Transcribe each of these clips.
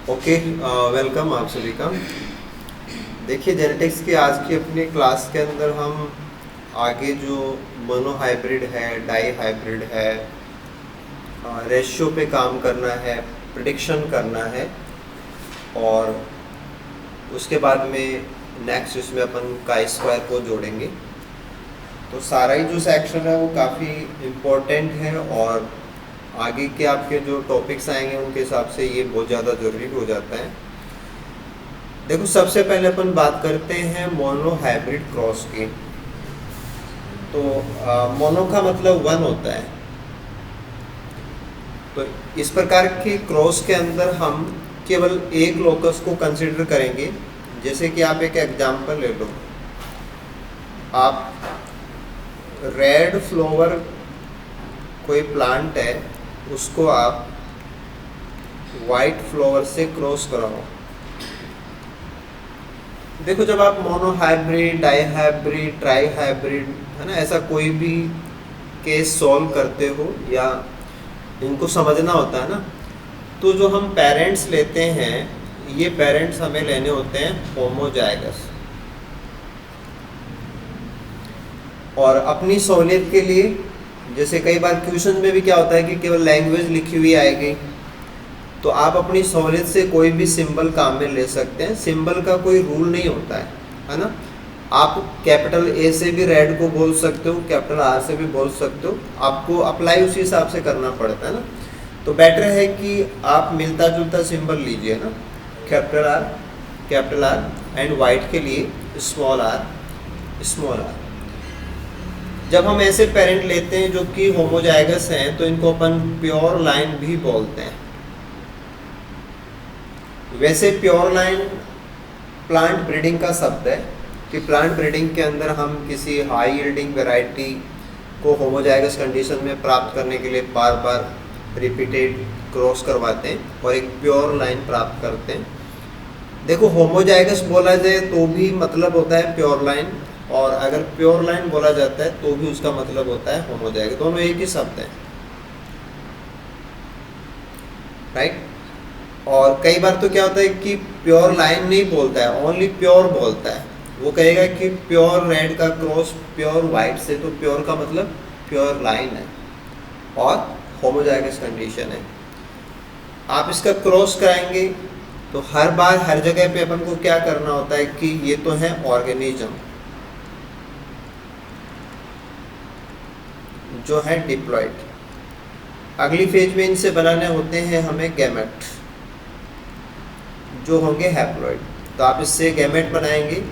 Okay, welcome आप सभी का। देखिए, जेनेटिक्स की आज की अपनी क्लास के अंदर हम आगे जो मोनो हाइब्रिड है, डाई हाइब्रिड है, रेशियो पे काम करना है, प्रिडिक्शन करना है, और उसके बाद में नेक्स्ट इसमें अपन काई स्क्वायर को जोड़ेंगे। तो सारा ही जो सेक्शन है वो काफ़ी इम्पोर्टेंट है, और आगे के आपके जो टॉपिक्स आएंगे उनके हिसाब से ये बहुत ज़्यादा ज़रूरी हो जाता है। देखो, सबसे पहले अपन बात करते हैं मोनो हाइब्रिड क्रॉस की। तो मोनो का मतलब वन होता है। तो इस प्रकार के क्रॉस के अंदर हम केवल एक लोकस को कंसिडर करेंगे। जैसे कि आप एक एग्जांपल ले लो, आप रेड फ्लावर कोई प्लांट है, उसको आप वाइट फ्लावर से क्रॉस कराओ। देखो, जब आप mono hybrid, di hybrid, tri hybrid, है ना, ऐसा कोई भी केस सॉल्व करते हो या इनको समझना होता है ना, तो जो हम पेरेंट्स लेते हैं, ये पेरेंट्स हमें लेने होते हैं होमोजाइगस। और अपनी सहूलियत के लिए, जैसे कई बार क्वेश्चन में भी क्या होता है कि केवल लैंग्वेज लिखी हुई आएगी, तो आप अपनी सहूलियत से कोई भी सिंबल काम में ले सकते हैं। सिंबल का कोई रूल नहीं होता है ना। आप कैपिटल ए से भी रेड को बोल सकते हो, कैपिटल आर से भी बोल सकते हो, आपको अप्लाई उसी हिसाब से करना पड़ता है ना। तो बेटर है कि आप मिलता जुलता सिंबल लीजिए ना, कैपिटल आर एंड वाइट के लिए स्मॉल आर। जब हम ऐसे पेरेंट लेते हैं जो कि होमोजाइगस हैं, तो इनको अपन प्योर लाइन भी बोलते हैं। वैसे प्योर लाइन प्लांट ब्रीडिंग का शब्द है कि प्लांट ब्रीडिंग के अंदर हम किसी हाई यील्डिंग वैरायटी को होमोजाइगस कंडीशन में प्राप्त करने के लिए बार बार रिपीटेड क्रॉस करवाते हैं और एक प्योर लाइन प्राप्त करते हैं। देखो, होमोजाइगस बोला जाए तो भी मतलब होता है प्योर लाइन, और अगर प्योर लाइन बोला जाता है तो भी उसका मतलब होता है होमोजाइगस। दोनों एक ही शब्द हैं, राइट। और कई बार तो क्या होता है कि प्योर लाइन नहीं बोलता है, ओनली प्योर बोलता है। वो कहेगा कि प्योर रेड का क्रॉस प्योर वाइट से, तो प्योर का मतलब प्योर लाइन है और होमोजाइगस कंडीशन है। आप इसका क्रॉस कराएंगे तो हर बार हर जगह पे अपन को क्या करना होता है कि ये तो है ऑर्गेनिज्म जो है डिप्लॉइड। अगली फेज में इनसे बनाने होते हैं हमें गैमेट जो होंगे हैप्लॉइड। तो आप इससे गैमेट बनाएंगे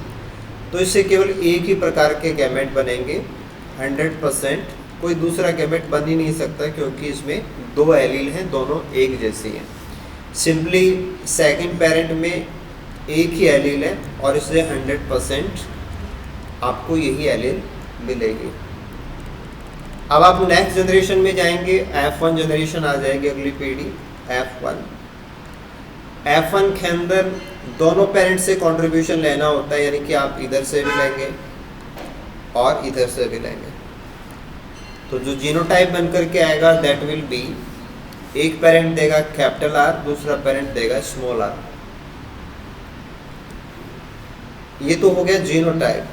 तो इससे केवल एक ही प्रकार के गैमेट बनेंगे। 100% कोई दूसरा गैमेट बन ही नहीं सकता, क्योंकि इसमें दो एलील हैं, दोनों एक जैसी हैं। सिंपली सेकंड पेरेंट में एक ही एलील है और इससे 100% आपको यही एलील मिलेगी। अब आप नेक्स्ट जनरेशन में जाएंगे, F1 जनरेशन आ जाएगी, अगली पीढ़ी F1 के अंदर दोनों पेरेंट्स से कंट्रीब्यूशन लेना होता है, यानी कि आप इधर से भी लेंगे और इधर से भी लेंगे। तो जो जीनोटाइप बनकर के आएगा दैट विल बी, एक पेरेंट देगा कैपिटल आर, दूसरा पेरेंट देगा स्मॉल आर। ये तो हो गया जीनोटाइप।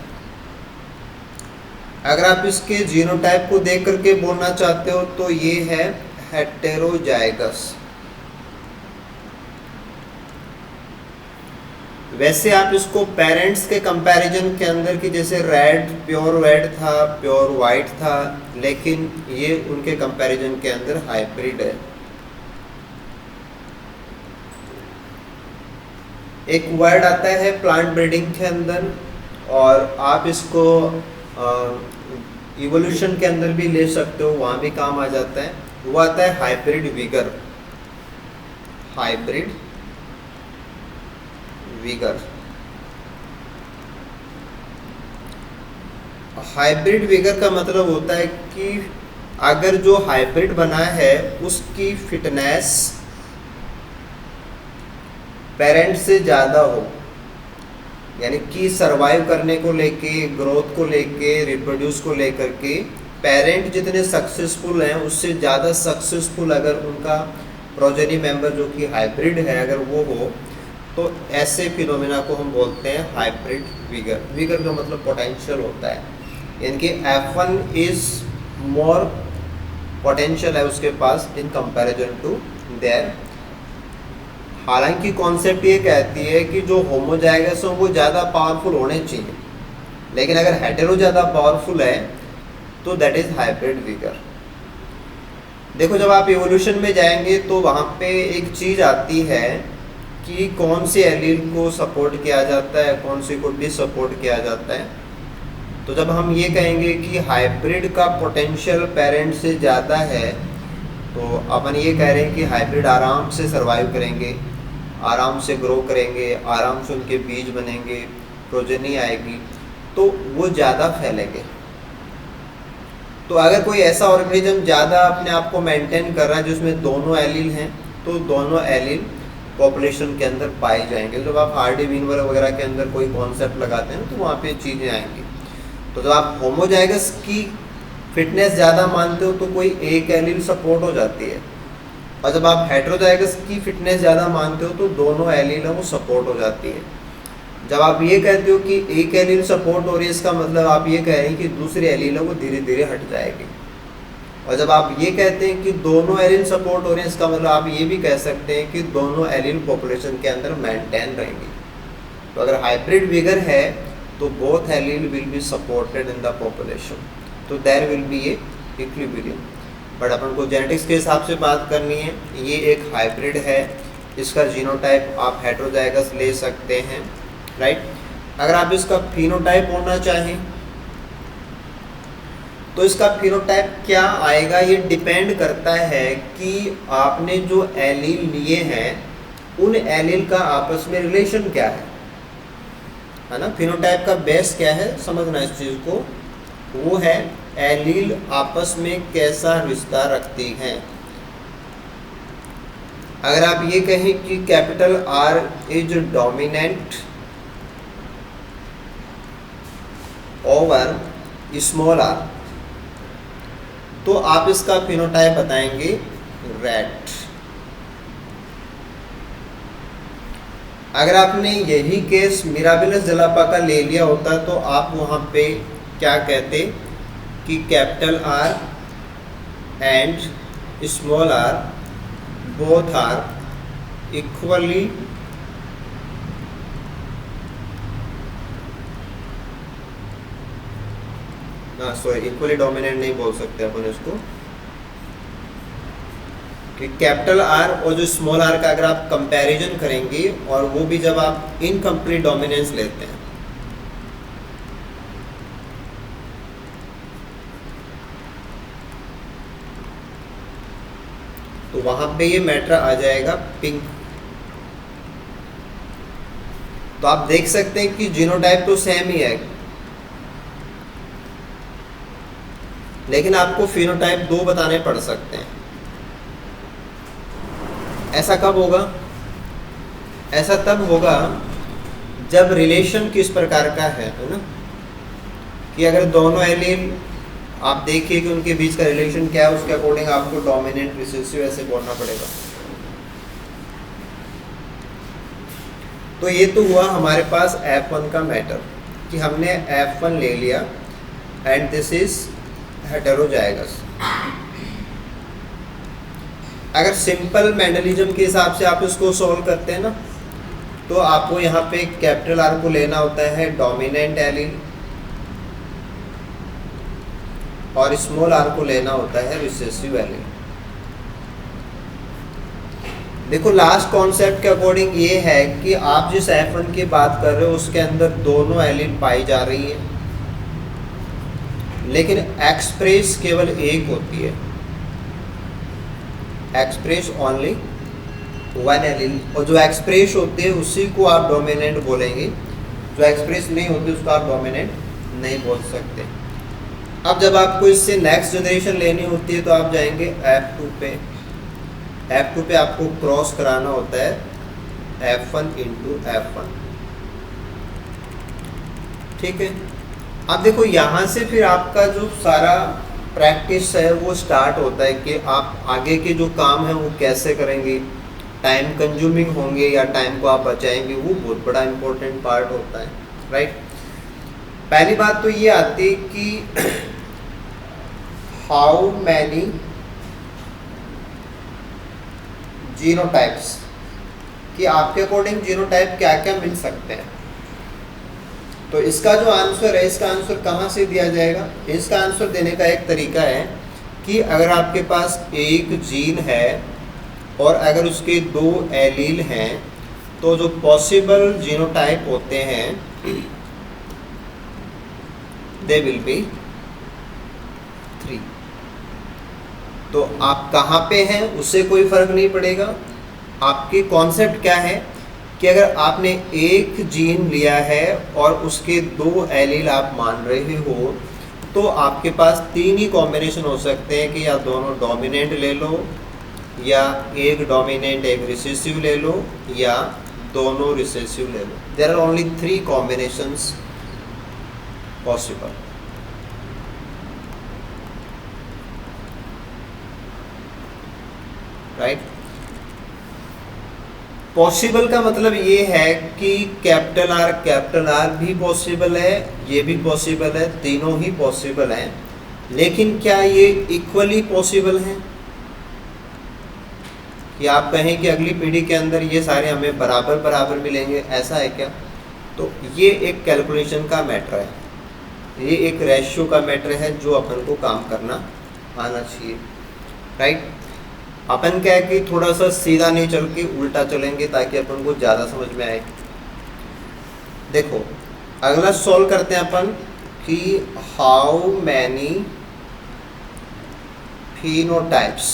अगर आप इसके जीनोटाइप को देख करके बोलना चाहते हो तो ये है हेटेरोजाइगस। वैसे आप इसको पेरेंट्स के कंपैरिजन के अंदर की, जैसे रेड प्योर रेड था, प्योर वाइट था, लेकिन ये उनके कंपैरिजन के अंदर हाइब्रिड है। एक वर्ड आता है प्लांट ब्रीडिंग के अंदर, और आप इसको इवोल्यूशन के अंदर भी ले सकते हो, वहाँ भी काम आ जाता है। वो आता है हाइब्रिड विगर। हाइब्रिड विगर का मतलब होता है कि अगर जो हाइब्रिड बना है उसकी फिटनेस पेरेंट से ज़्यादा हो, यानी कि सरवाइव करने को लेके, ग्रोथ को लेके, रिप्रोड्यूस को लेकर के पेरेंट जितने सक्सेसफुल हैं उससे ज़्यादा सक्सेसफुल अगर उनका प्रोजेनी मेंबर जो कि हाइब्रिड है अगर वो हो, तो ऐसे फिनोमेना को हम बोलते हैं हाइब्रिड विगर। विगर का मतलब पोटेंशियल होता है, यानी कि F1 इज मोर पोटेंशियल है उसके पास इन कंपैरिजन टू देयर। हालांकि कॉन्सेप्ट ये कहती है कि जो होमोजाइगस हो वो ज़्यादा पावरफुल होने चाहिए, लेकिन अगर हेटेरो ज़्यादा पावरफुल है तो दैट इज़ हाइब्रिड विगर। देखो जब आप इवोल्यूशन में जाएंगे तो वहाँ पे एक चीज़ आती है कि कौन से एलील को सपोर्ट किया जाता है, कौन से को डिसपोर्ट किया जाता है। तो जब हम ये कहेंगे कि हाइब्रिड का पोटेंशियल पेरेंट से ज़्यादा है, तो अपन ये कह रहे हैं कि हाइब्रिड आराम से सर्वाइव करेंगे, आराम से ग्रो करेंगे, आराम से उनके बीज बनेंगे, प्रोजेनी आएगी, तो वो ज़्यादा फैलेंगे। तो अगर कोई ऐसा ऑर्गेनिज्म ज़्यादा अपने आप को मेंटेन कर रहा है जिसमें दोनों एलील हैं, तो दोनों एलील पॉपुलेशन के अंदर पाए जाएंगे। जब आप हार्डी वीनर वगैरह के अंदर कोई कॉन्सेप्ट लगाते हैं तो वहाँ पे चीज़ें आएंगी। तो जब आप होमोजाइगस की फिटनेस ज़्यादा मानते हो तो कोई एक एलील सपोर्ट हो जाती है, और जब आप हेटेरोजाइगस की फिटनेस ज़्यादा मानते हो तो दोनों एलील है वो सपोर्ट हो जाती है। जब आप ये कहते हो कि एक एलील सपोर्ट हो रही है, इसका मतलब आप ये कह रहे हैं कि दूसरी एलील है वो धीरे धीरे हट जाएगी। और जब आप ये कहते हैं कि दोनों एलील सपोर्ट हो रहे हैं, इसका मतलब आप ये भी कह सकते हैं कि दोनों एलील पॉपुलेशन के अंदर मेंटेन रहेंगी। तो अगर हाइब्रिड विगर है तो both allele will be supported in the population, तो there will be a equilibrium. But अपन को जेनेटिक्स के हिसाब से बात करनी है। ये एक हाइब्रिड है, इसका जीनोटाइप आप हेटेरोजाइगस ले सकते हैं, राइट। अगर आप इसका फिनोटाइप होना चाहें तो इसका फिनोटाइप क्या आएगा, ये डिपेंड करता है कि आपने जो एलील लिए हैं उन एलील का आपस में रिलेशन क्या है ना। फिनोटाइप का बेस क्या है समझना इस चीज़ को, वो है एलील आपस में कैसा रिश्ता रखती हैं। अगर आप ये कहें कि capital R is dominant over small r, तो आप इसका फिनोटाइप बताएंगे रेड। अगर आपने यही केस मिराबिलस जलापा का ले लिया होता तो आप वहाँ पे क्या कहते कि capital R and small r both are equally equally dominant नहीं बोल सकते अपन इसको, कि कैपिटल R और जो स्मॉल r का अगर आप कंपैरिजन करेंगे, और वो भी जब आप इनकम्प्लीट डोमिनेंस लेते हैं, तो वहां पे ये मैटर आ जाएगा पिंक। तो आप देख सकते हैं कि जीनोटाइप तो सेम ही है, लेकिन आपको फिनोटाइप 2 बताने पड़ सकते हैं। ऐसा कब होगा? ऐसा तब होगा जब रिलेशन किस प्रकार का है ना, कि अगर दोनों एलील आप देखिए कि उनके बीच का रिलेशन क्या है, उसके अकॉर्डिंग आपको डोमिनेंट रिसेसिव ऐसे बोलना पड़ेगा। तो ये तो हुआ हमारे पास F1 का मैटर, कि हमने F1 ले लिया एंड दिस इज हेटेरोजाइगस। अगर सिंपल मेंडलिज्म के हिसाब से आप इसको सॉल्व करते हैं ना, तो आपको यहाँ पे कैपिटल R को लेना होता है डोमिनेंट एलील, और स्मॉल r को लेना होता है रिसेसिव एलील। देखो लास्ट कॉन्सेप्ट के अकॉर्डिंग ये है कि आप जिस F1 की बात कर रहे हो उसके अंदर दोनों एलील पाई जा रही है, लेकिन एक्सप्रेस केवल एक होती है, एक्सप्रेस ओनली वन एलील। और जो एक्सप्रेस होती है उसी को आप डोमिनेंट बोलेंगे, जो एक्सप्रेस नहीं होती उसको आप डोमिनेंट नहीं बोल सकते। अब जब आपको इससे नेक्स्ट जनरेशन लेनी होती है तो आप जाएंगे F2 पे। F2 पे आपको क्रॉस कराना होता है F1 इंटू F1, ठीक है। अब देखो यहाँ से फिर आपका जो सारा प्रैक्टिस है वो स्टार्ट होता है कि आप आगे के जो काम है वो कैसे करेंगे, टाइम कंज्यूमिंग होंगे या टाइम को आप बचाएंगे, वो बहुत बड़ा इंपॉर्टेंट पार्ट होता है, राइट। पहली बात तो ये आती है कि हाउ मैनी जीनोटाइप्स, कि आपके अकॉर्डिंग जीनोटाइप क्या क्या मिल सकते हैं। तो इसका जो आंसर है, इसका आंसर कहाँ से दिया जाएगा? इसका आंसर देने का एक तरीका है कि अगर आपके पास एक जीन है और अगर उसके 2 एलील हैं तो जो पॉसिबल जीनोटाइप होते हैं दे विल बी 3। तो आप कहाँ पे हैं उससे कोई फर्क नहीं पड़ेगा। आपकी कॉन्सेप्ट क्या है कि अगर आपने एक जीन लिया है और उसके 2 एलील आप मान रहे हो तो आपके पास 3 ही कॉम्बिनेशन हो सकते हैं कि या दोनों डोमिनेंट ले लो, या एक डोमिनेंट एक रिसेसिव ले लो, या दोनों रिसेसिव ले लो। There are only 3 combinations possible, right. Possible का मतलब ये है कि कैपिटल आर भी पॉसिबल है, ये भी पॉसिबल है, तीनों ही पॉसिबल हैं। लेकिन क्या ये इक्वली पॉसिबल हैं कि आप कहें कि अगली पीढ़ी के अंदर ये सारे हमें बराबर बराबर मिलेंगे, ऐसा है क्या? तो ये एक कैलकुलेशन का मैटर है, ये एक रेशियो का मैटर है जो अपन को काम करना आना चाहिए, राइट। अपन क्या है कि थोड़ा सा सीधा नहीं चल के उल्टा चलेंगे ताकि अपन को ज़्यादा समझ में आए। देखो अगला सॉल्व करते हैं अपन कि हाउ मैनी फिनोटाइप्स।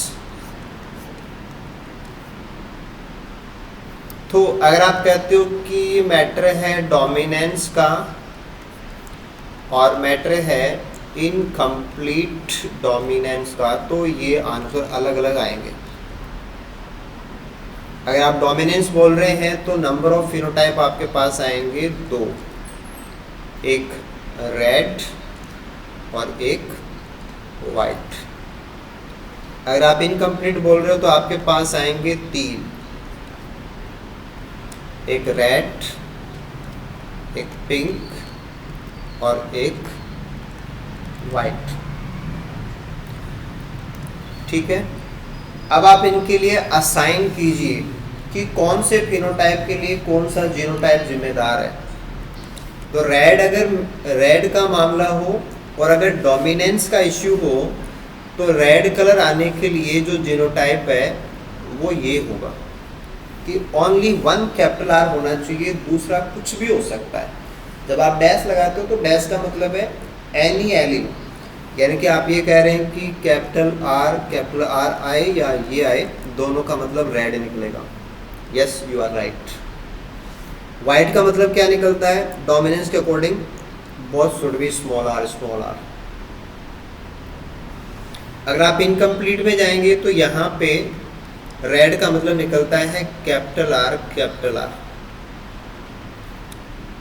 तो अगर आप कहते हो कि मैटर है डोमिनेंस का और मैटर है इनकम्प्लीट डोमिनेंस का, तो ये आंसर अलग अलग आएंगे। अगर आप डोमिनेंस बोल रहे हैं तो नंबर ऑफ फिनोटाइप आपके पास आएंगे 2, एक रेड और एक वाइट। अगर आप इनकम्प्लीट बोल रहे हो तो आपके पास आएंगे 3, एक रेड, एक पिंक और एक वाइट, ठीक है। अब आप इनके लिए असाइन कीजिए कि कौन से फिनोटाइप के लिए कौन सा जीनोटाइप जिम्मेदार है। तो रेड, अगर रेड का मामला हो और अगर डोमिनेंस का इश्यू हो तो रेड कलर आने के लिए जो जीनोटाइप है वो ये होगा कि ओनली 1 कैपिटल आर होना चाहिए, दूसरा कुछ भी हो सकता है। जब आप डैश लगाते हो तो डैश का मतलब है एनी एलिमेंट, यानी कि आप ये कह रहे हैं कि कैपिटल आर आए या ये आए, दोनों का मतलब रेड निकलेगा। Yes, you are right. White का मतलब क्या निकलता है? डोमिनेंस के according both should be small r small r. अगर आप इनकम्प्लीट में जाएंगे तो यहाँ पे रेड का मतलब निकलता है capital R capital R.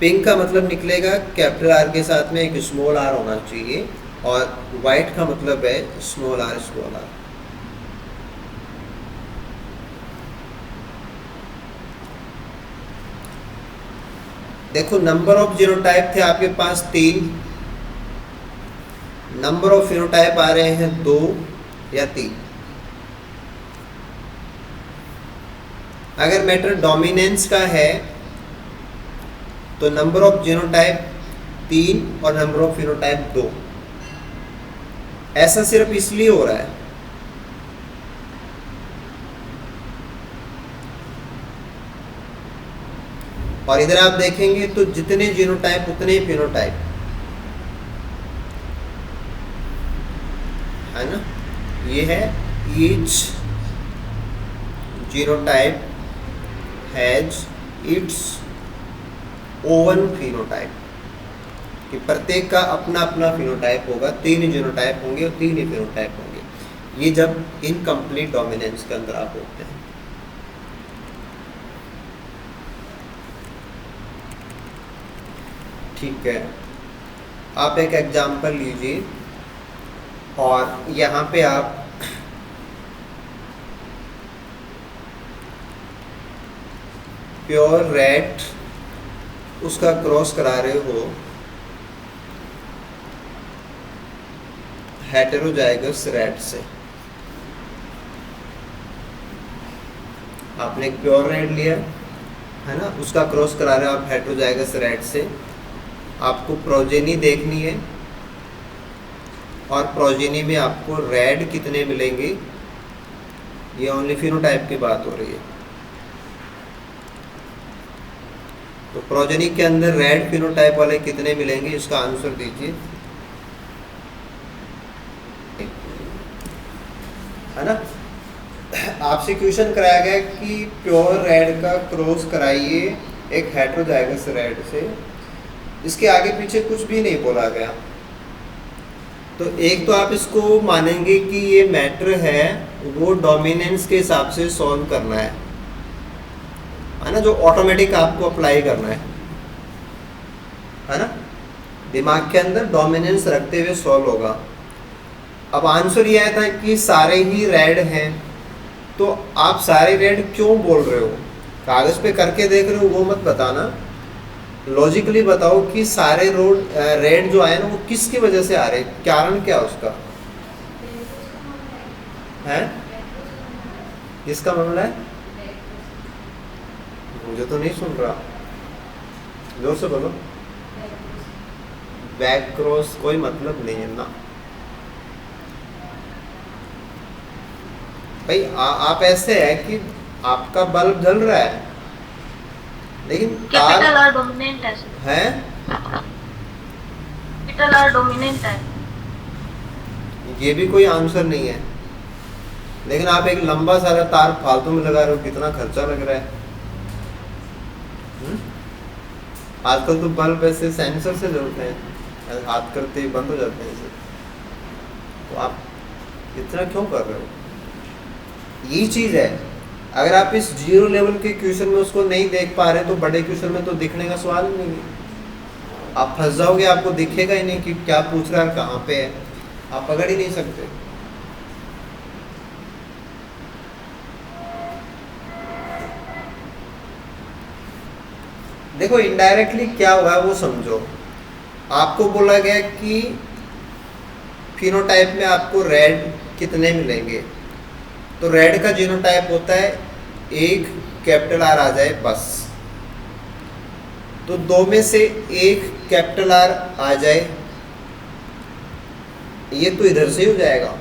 Pink का मतलब निकलेगा कैपिटल आर के साथ में एक स्मॉल आर होना चाहिए, और वाइट का मतलब है स्मॉल आर स्मॉल आर। देखो नंबर ऑफ जीनोटाइप थे आपके पास 3, नंबर ऑफ फिनोटाइप आ रहे हैं 2 या 3। अगर मैटर डोमिनेंस का है तो नंबर ऑफ जीनोटाइप 3 और नंबर ऑफ फिनोटाइप 2। ऐसा सिर्फ इसलिए हो रहा है और इधर आप देखेंगे तो जितने जीनोटाइप उतने ही फिनोटाइप, है ना। ये है each genotype has its oven phenotype, कि प्रत्येक का अपना अपना फिनोटाइप होगा। 3 ही जीनोटाइप होंगे और 3 ही फिनोटाइप होंगे। ये जब इनकम्प्लीट डोमिनेंस के अंदर आप होते हैं। ठीक है, आप एक एग्जाम्पल लीजिए। और यहाँ पे आप प्योर रेड उसका क्रॉस करा रहे हो हेटेरोजाइगस रेड से। आपने एक प्योर रेड लिया है ना, उसका क्रॉस करा रहे हो आप हेटेरोजाइगस रेड से। आपको प्रोजेनी देखनी है और प्रोजेनी में आपको रेड कितने मिलेंगे, ये ओनली फिनोटाइप की बात हो रही है। तो प्रोजेनी के अंदर रेड फिनोटाइप वाले कितने मिलेंगे, इसका आंसर दीजिए, है ना। आपसे क्वेश्चन कराया गया कि प्योर रेड का क्रॉस कराइए एक हेटेरोजाइगस रेड से, इसके आगे पीछे कुछ भी नहीं बोला गया। तो एक तो आप इसको मानेंगे कि ये मैटर है वो डोमिनेंस के हिसाब से सॉल्व करना है ना, जो ऑटोमेटिक आपको अप्लाई करना है ना, दिमाग के अंदर डोमिनेंस रखते हुए सॉल्व होगा। अब आंसर ये आया था कि सारे ही रेड हैं, तो आप सारे रेड क्यों बोल रहे हो, कागज पे करके देख रहे हो वो मत बताना, लॉजिकली बताओ कि सारे रेड जो आए ना वो किसकी वजह से आ रहे, कारण क्या उसका है, किसका मामला है। मुझे तो नहीं सुन रहा, जोर से बोलो। बैक क्रॉस कोई मतलब नहीं है ना भाई। आप ऐसे है कि आपका बल्ब जल रहा है लेकिन कैपिटल आर डोमिनेंट है, कैपिटल आर डोमिनेंट है, ये भी कोई आंसर नहीं है। लेकिन आप एक लंबा सारा तार फालतू में लगा रहे हो, कितना खर्चा लग रहा है। आजकल तो बल्ब ऐसे सेंसर से जलते हैं, हाथ करते ही बंद हो जाते हैं इसे, तो आप इतना क्यों कर रहे हो। यही चीज़ है, अगर आप इस जीरो लेवल के क्वेश्चन में उसको नहीं देख पा रहे तो बड़े क्वेश्चन में तो दिखने का सवाल ही नहीं है। आप फंस जाओगे, आपको दिखेगा ही नहीं कि क्या पूछ रहा है, कहाँ पे है, आप पकड़ ही नहीं सकते। देखो इनडायरेक्टली क्या हुआ है वो समझो। आपको बोला गया कि फिनोटाइप में आपको रेड कितने मिलेंगे, तो रेड का जीनोटाइप होता है एक कैपिटल आर आ जाए बस, तो दो में से एक कैपिटल आर आ जाए, ये तो इधर से ही हो जाएगा,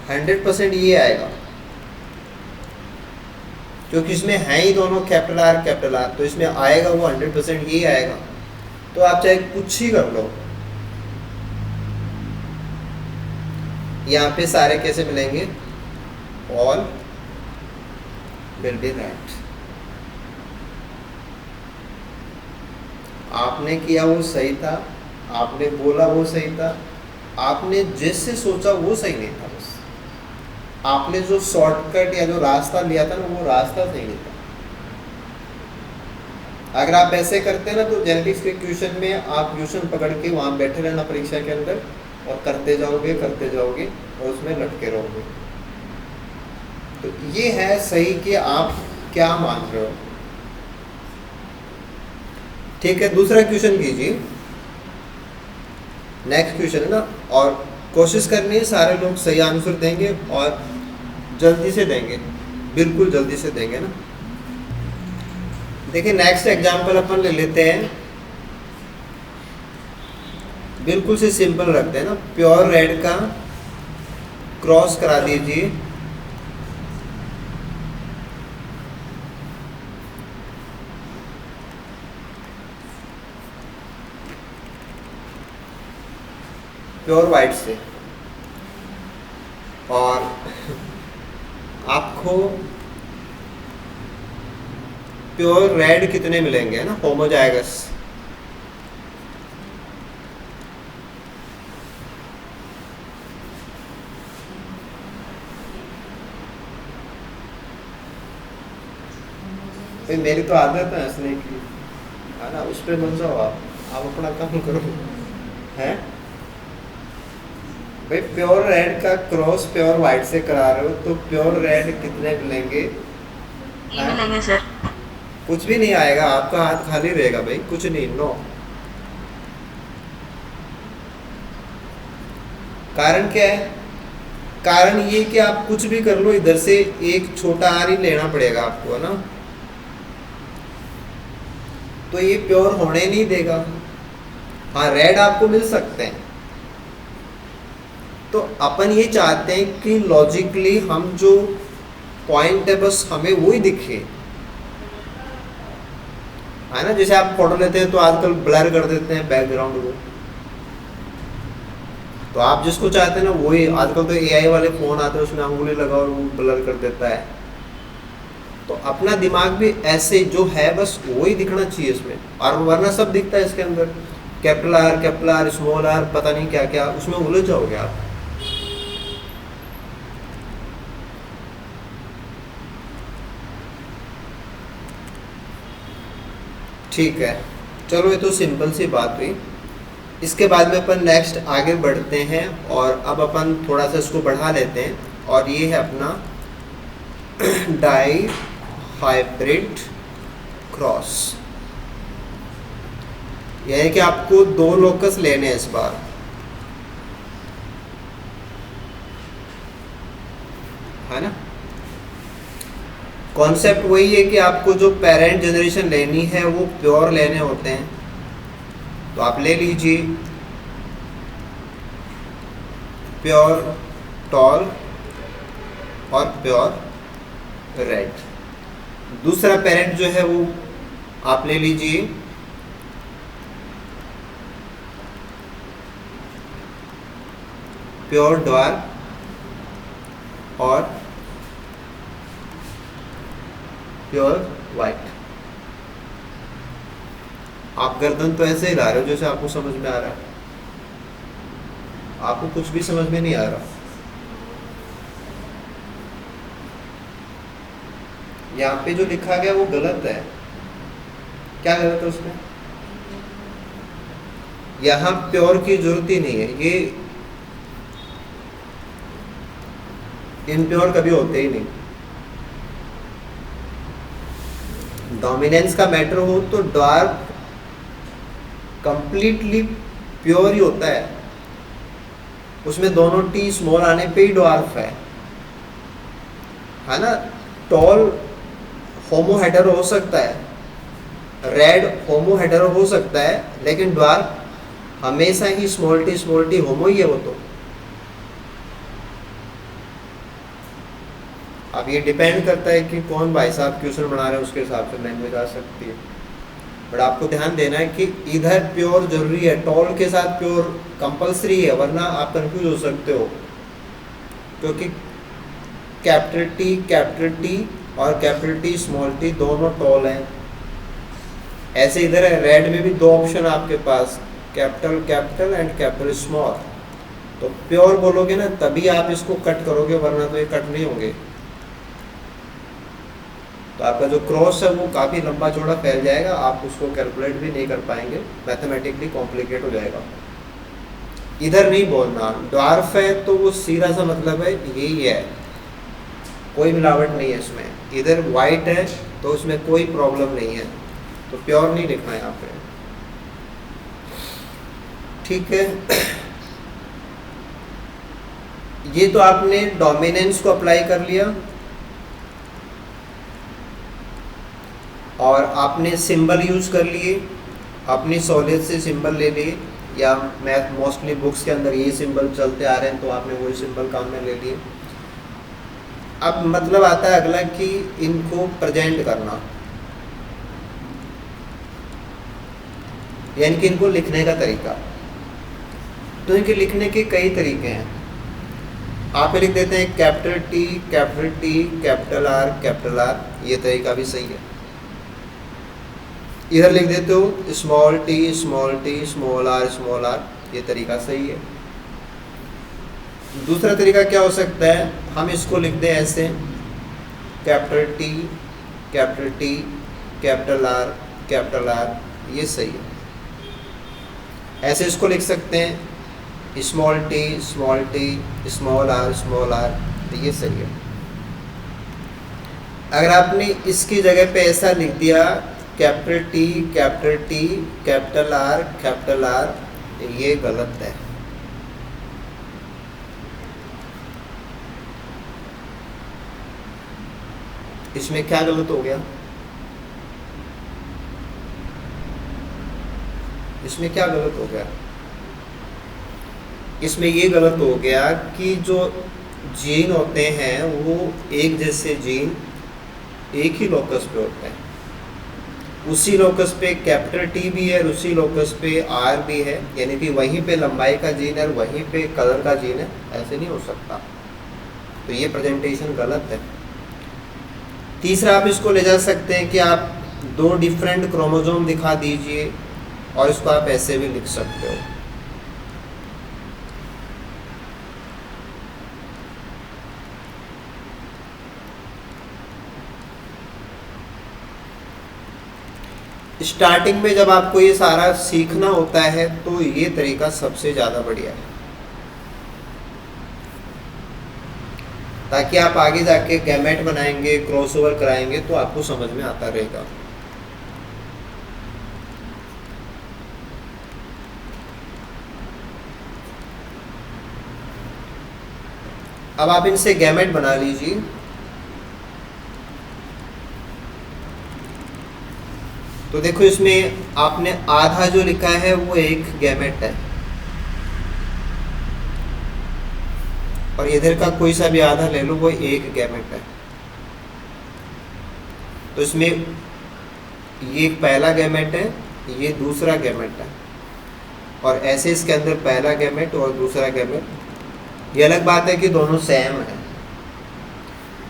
100% ये आएगा, क्योंकि इसमें है ही दोनों कैपिटल आर, तो इसमें आएगा वो 100% ये आएगा। तो आप चाहे कुछ ही कर लो, यहाँ पे सारे कैसे मिलेंगे, ऑल विल बी राइट। आपने किया वो सही था, आपने बोला वो सही था, आपने जैसे सोचा वो सही नहीं था, बस आपने जो शॉर्टकट या जो रास्ता लिया था ना वो रास्ता सही नहीं था। अगर आप ऐसे करते ना तो जेनेटिक्स के क्वेश्चन में आप ट्यूशन पकड़ के वहाँ बैठे रहना परीक्षा के अंदर और करते जाओगे और उसमें लटके रहोगे। तो ये है सही कि आप क्या मान रहे हो। ठीक है, दूसरा क्वेश्चन कीजिए, नेक्स्ट क्वेश्चन है ना, और कोशिश करनी है सारे लोग सही आंसर देंगे और जल्दी से देंगे, बिल्कुल जल्दी से देंगे ना। देखिए नेक्स्ट एग्जांपल अपन ले लेते हैं, बिल्कुल से सिंपल रखते हैं ना, प्योर रेड का क्रॉस करा दीजिए प्योर वाइट से, और आपको प्योर रेड कितने मिलेंगे, है ना, होमोजाइगस। मेरी तो आदत है हंसने की, है ना, उस पर बन जाओ आप अपना काम करो, है भाई प्योर रेड का क्रॉस प्योर वाइट से करा रहे हो तो प्योर रेड कितने मिलेंगे? ये मिलेंगे सर। कुछ भी नहीं आएगा, आपका हाथ खाली रहेगा भाई, कुछ नहीं, नो। कारण क्या है? कारण ये कि आप कुछ भी कर लो, इधर से एक छोटा आर ही लेना पड़ेगा आपको, है ना? तो ये प्योर होने नहीं देगा। हाँ, रेड आपको मिल सकते हैं। तो अपन ये चाहते हैं कि लॉजिकली हम जो पॉइंट है बस हमें वो ही दिखे, है ना? जैसे आप फोटो लेते हैं तो आजकल ब्लर कर देते हैं बैकग्राउंड को, तो आप जिसको चाहते हैं ना वही, आजकल तो एआई वाले फोन आते हैं उसमें अंगुली लगाओ और वो ब्लर कर देता है। तो अपना दिमाग भी ऐसे जो है बस वही दिखना चाहिए इसमें, और वरना सब दिखता है इसके अंदर, कैपिटल आर स्मॉल आर, पता नहीं क्या क्या, उसमें उलझ जाओगे आप। ठीक है, चलो ये तो सिंपल सी बात हुई। इसके बाद में अपन नेक्स्ट आगे बढ़ते हैं, और अब अपन थोड़ा सा इसको बढ़ा लेते हैं, और ये है अपना डाई हाइब्रिड क्रॉस। यानी कि आपको 2 लोकस लेने हैं इस बार, है ना? कॉन्सेप्ट वही है कि आपको जो पेरेंट जनरेशन लेनी है वो प्योर लेने होते हैं। तो आप ले लीजिए प्योर टॉल और प्योर रेड। दूसरा पेरेंट जो है वो आप ले लीजिए प्योर डार्क और प्योर वाइट। आप गर्दन तो ऐसे हिला रहे हो जैसे आपको समझ में आ रहा है, आपको कुछ भी समझ में नहीं आ रहा। यहाँ पे जो लिखा गया वो गलत है। क्या गलत है उसमें? यहाँ प्योर की जरूरत ही नहीं है, ये इम्प्योर कभी होते ही नहीं। डोमिनेंस का मैटर हो तो डार्क कंप्लीटली प्योर ही होता है, उसमें दोनों टी स्मॉल आने पे ही डॉर्फ है ना? टॉल होमोहेटेरो हो सकता है, रेड होमोहेटेरो हो सकता है, लेकिन डार्क हमेशा ही स्मॉल टी होमो ही है वो। तो अब ये डिपेंड करता है कि कौन भाई साहब क्वेश्चन बना रहे हैं, उसके हिसाब से लैंग्वेज आ सकती है। बट आपको ध्यान देना है कि इधर प्योर जरूरी है, टॉल के साथ प्योर कंपलसरी है, वरना आप कंफ्यूज हो सकते हो, क्योंकि कैपिटल टी और कैपिटल टी स्मॉल टी दोनों टॉल हैं। ऐसे इधर है, रेड में भी 2 ऑप्शन आपके पास, कैपिटल एंड कैपिटल स्मॉल। तो प्योर बोलोगे ना तभी आप इसको कट करोगे, वरना तो ये कट नहीं होंगे। तो आपका जो क्रॉस है वो काफ़ी लंबा चौड़ा फैल जाएगा, आप उसको कैलकुलेट भी नहीं कर पाएंगे, मैथमेटिकली कॉम्प्लिकेट हो जाएगा। इधर नहीं बोलना, ड्वार्फ है तो वो सीधा सा मतलब है यही है, कोई मिलावट नहीं है इसमें। इधर वाइट है तो उसमें कोई प्रॉब्लम नहीं है, तो प्योर नहीं लिखना है यहाँ पे, ठीक है? ये तो आपने डोमिनेंस को अप्लाई कर लिया, और आपने सिंबल यूज कर लिए, अपनी सहूलियत से सिंबल ले लिए, या मैथ मोस्टली बुक्स के अंदर ये सिंबल चलते आ रहे हैं तो आपने वही सिंबल काम में ले लिए। अब मतलब आता है अगला कि इनको प्रेजेंट करना, यानी कि इनको लिखने का तरीका। तो इनके लिखने के कई तरीके हैं। आप लिख देते हैं कैपिटल टी कैपिटल आर, ये तरीका भी सही है। इधर लिख देते हो स्मॉल टी स्मॉल आर, ये तरीका सही है। दूसरा तरीका क्या हो सकता है, हम इसको लिख दें ऐसे कैपिटल टी कैपिटल आर, ये सही है। ऐसे इसको लिख सकते हैं स्मॉल टी, स्मॉल आर, तो ये सही है। अगर आपने इसकी जगह पे ऐसा लिख दिया कैपिटल टी, कैपिटल आर, ये गलत है। इसमें क्या गलत हो गया? इसमें क्या गलत हो गया? इसमें ये गलत हो गया कि जो जीन होते हैं वो एक जैसे जीन एक ही लोकस पे होते हैं। उसी लोकस पे कैपिटल टी भी है और उसी लोकस पे आर भी है, यानी कि वहीं पे लंबाई का जीन है और वहीं पे कलर का जीन है। ऐसे नहीं हो सकता, तो ये प्रेजेंटेशन गलत है। तीसरा, आप इसको ले जा सकते हैं कि आप 2 डिफरेंट क्रोमोसोम दिखा दीजिए और इसको आप ऐसे भी लिख सकते हो। स्टार्टिंग में जब आपको ये सारा सीखना होता है तो ये तरीका सबसे ज़्यादा बढ़िया है, ताकि आप आगे जाके गैमेट बनाएंगे, क्रॉसओवर कराएंगे तो आपको समझ में आता रहेगा। अब आप इनसे गैमेट बना लीजिए। तो देखो इसमें आपने आधा जो लिखा है वो एक गैमेट है और इधर का कोई सा भी आधा ले लो वो एक गैमेट है। तो इसमें ये पहला गैमेट है, ये दूसरा गैमेट है और ऐसे इसके अंदर पहला गैमेट और दूसरा गैमेट। ये अलग बात है कि दोनों सेम है,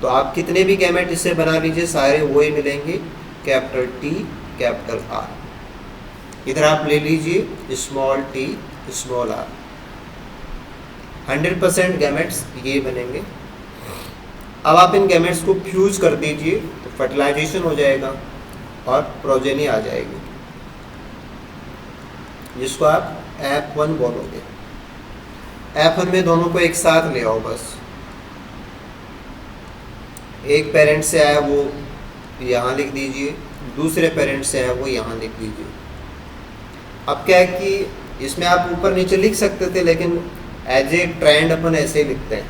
तो आप कितने भी गैमेट इससे बना लीजिए सारे वही मिलेंगे, कैपिटल टी, कैपिटल आर। इधर आप ले लीजिए small t, small r. 100% gametes ये बनेंगे। अब आप इन गैमेट्स को फ्यूज कर दीजिए तो फर्टिलाइजेशन हो जाएगा और प्रोजेनी आ जाएगी, जिसको आप F1 बोलोगे। F1 में दोनों को एक साथ ले आओ बस। एक पेरेंट से आया वो यहाँ लिख दीजिए, दूसरे पेरेंट से आया वो यहाँ लिख दीजिए। अब क्या है कि इसमें आप ऊपर नीचे लिख सकते थे, लेकिन एज ए ट्रेंड अपन ऐसे ही लिखते हैं,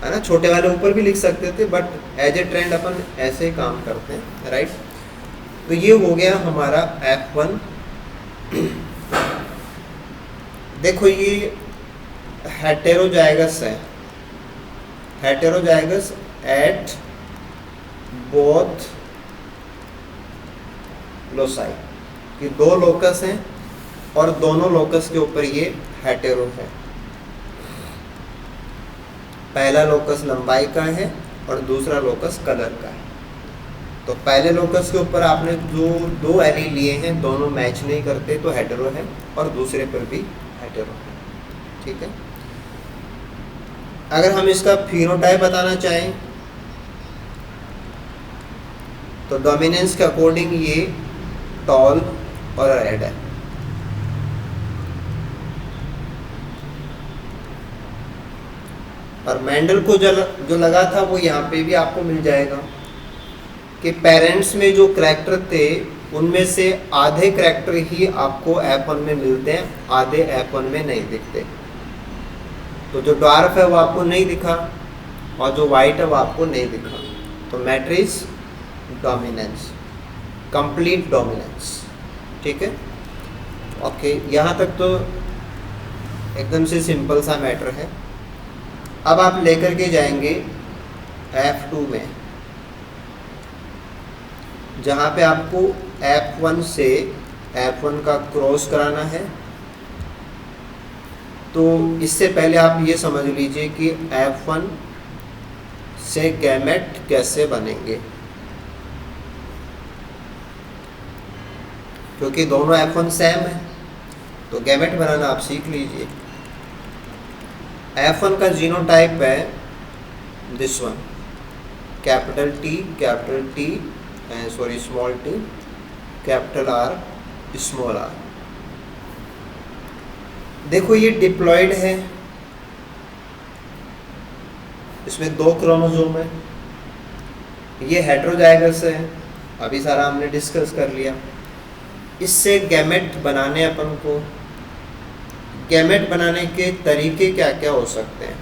है ना। छोटे वाले ऊपर भी लिख सकते थे, बट एज ए ट्रेंड अपन ऐसे ही काम करते हैं, राइट। तो ये हो गया हमारा F1। देखो ये हेटेरोजाइगस है, हेटेरोजाइगस एट बोथ लोसाई, कि 2 लोकस हैं और दोनों लोकस के ऊपर ये हेटेरो है। पहला लोकस लंबाई का है और दूसरा लोकस कलर का है। तो पहले लोकस के ऊपर आपने जो 2 एलील लिए हैं दोनों मैच नहीं करते तो हेटेरो है, और दूसरे पर भी हेटेरो है, ठीक है। अगर हम इसका फिनोटाइप बताना चाहें तो डोमिनेंस के अकॉर्डिंग ये टॉल और रेड है। और मेंडल को जो लगा था वो यहाँ पे भी आपको मिल जाएगा कि पेरेंट्स में जो करैक्टर थे उनमें से आधे करैक्टर ही आपको F1 में मिलते हैं, आधे F1 में नहीं दिखते। तो जो डार्क है वो आपको नहीं दिखा और जो वाइट है वो आपको नहीं दिखा। तो मैट्रिक्स डोमिनेंस, कंप्लीट डोमिनेंस, ठीक है। ओके, यहाँ तक तो एकदम से सिंपल सा मैटर है। अब आप लेकर के जाएंगे F2 में, जहाँ पे आपको F1 से F1 का क्रॉस कराना है। तो इससे पहले आप ये समझ लीजिए कि F1 से गैमेट कैसे बनेंगे, क्योंकि दोनों F1 सेम है तो गैमेट बनाना आप सीख लीजिए। F1 का जीनोटाइप है this one, capital T, small t, capital R, small r। देखो ये डिप्लॉयड है, इसमें 2 क्रोमोसोम है, ये हेटेरोजाइगस है, अभी सारा हमने डिस्कस कर लिया। इससे गैमेट बनाने अपन को, गैमेट बनाने के तरीके क्या क्या हो सकते हैं?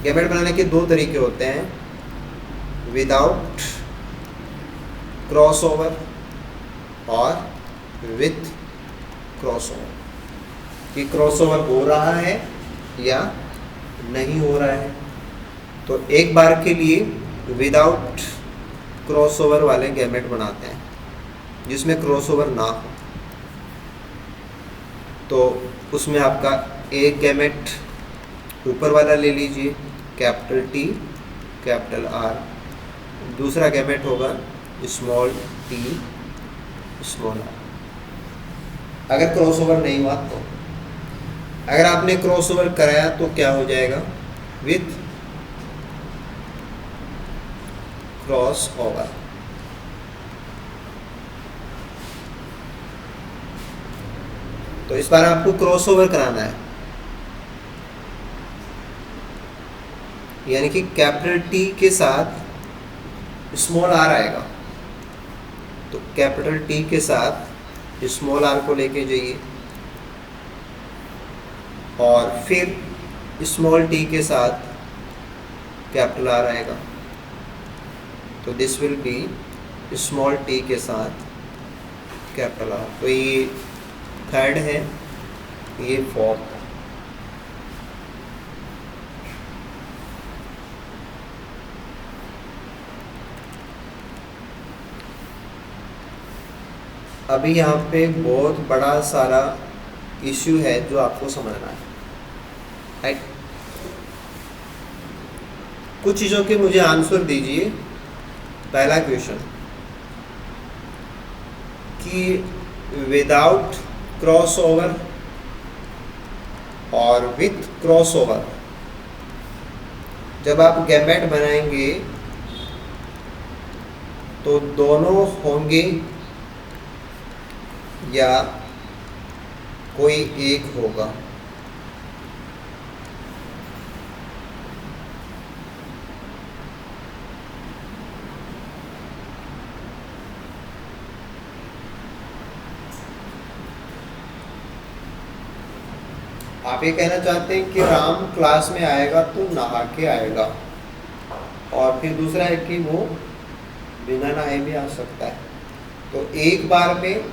गैमेट बनाने के 2 तरीके होते हैं, विदाउट क्रॉसओवर और विथ क्रॉसओवर, कि क्रॉसओवर हो रहा है या नहीं हो रहा है। तो एक बार के लिए विदाउट क्रॉसओवर वाले गैमेट बनाते हैं, जिसमें क्रॉसओवर ना हो। तो उसमें आपका एक गैमेट ऊपर वाला ले लीजिए, कैपिटल टी कैपिटल आर, दूसरा गैमेट होगा स्मॉल टी स्मॉल आर। अगर क्रॉसओवर नहीं हुआ तो, अगर आपने क्रॉसओवर कराया तो क्या हो जाएगा? With cross over. तो इस बार आपको क्रॉसओवर कराना है, यानी कि कैपिटल टी के साथ स्मॉल आर आएगा, तो कैपिटल टी के साथ स्मॉल आर को लेके जाइए, और फिर स्मॉल टी के साथ कैपिटल आर आएगा, तो this will be small T के साथ कैपिटल आर। तो ये थर्ड है, ये फोर्थ। अभी यहाँ पे बहुत बड़ा सारा इश्यू है जो आपको समझना है, राइट? कुछ चीज़ों के मुझे आंसर दीजिए। पहला क्वेश्चन कि विदाउट क्रॉसओवर और विथ क्रॉसओवर जब आप गैमेट बनाएंगे तो दोनों होंगे या कोई एक होगा? आप ये कहना चाहते हैं कि राम क्लास में आएगा तो नहा के आएगा, और फिर दूसरा है कि वो बिना नहाए भी आ सकता है। तो एक बार में